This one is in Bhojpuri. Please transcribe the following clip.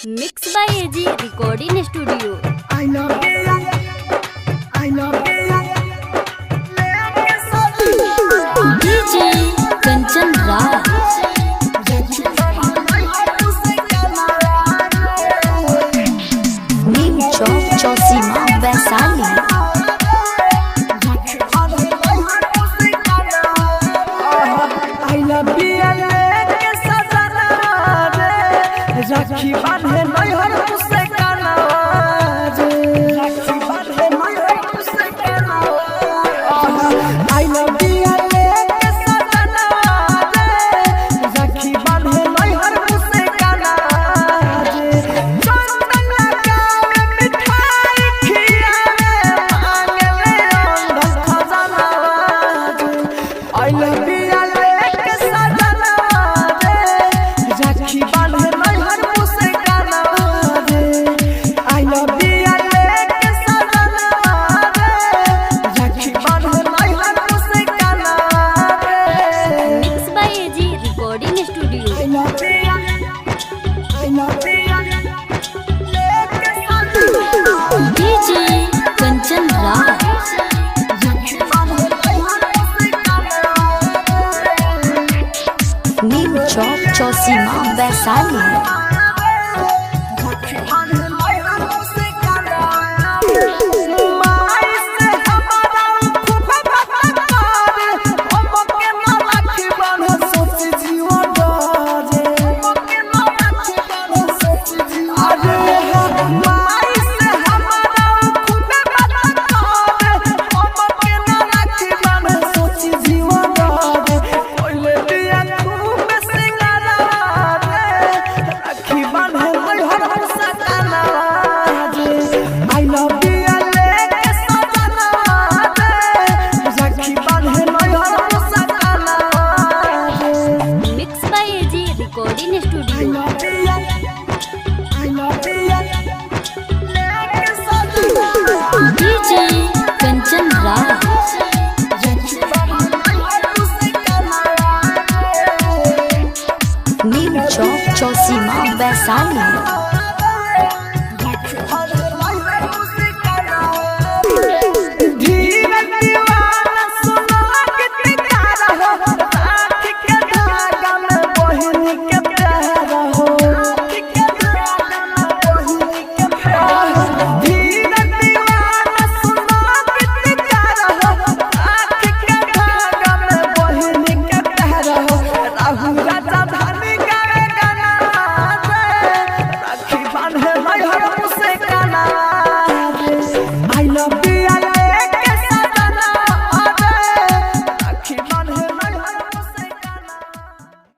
Mix by AG recording studio. DJ Kanchan Raj Neem Chowk Chausima Vaishali. राखी बांधे नैहर से काना राखी बांधे नैहर से काना आई लव यू के सजना राखी बांधे नैहर से काना चंदन लगावे मिठाई खियावे मांगले अंदर खजाना आई लव यू के सजना राखी बांधे DJ Kanchan Raj Neem Chowk Chausima Vaishali. Recording studio. DJ Kanchan Raj Neem Chowk Chausima Vaishali.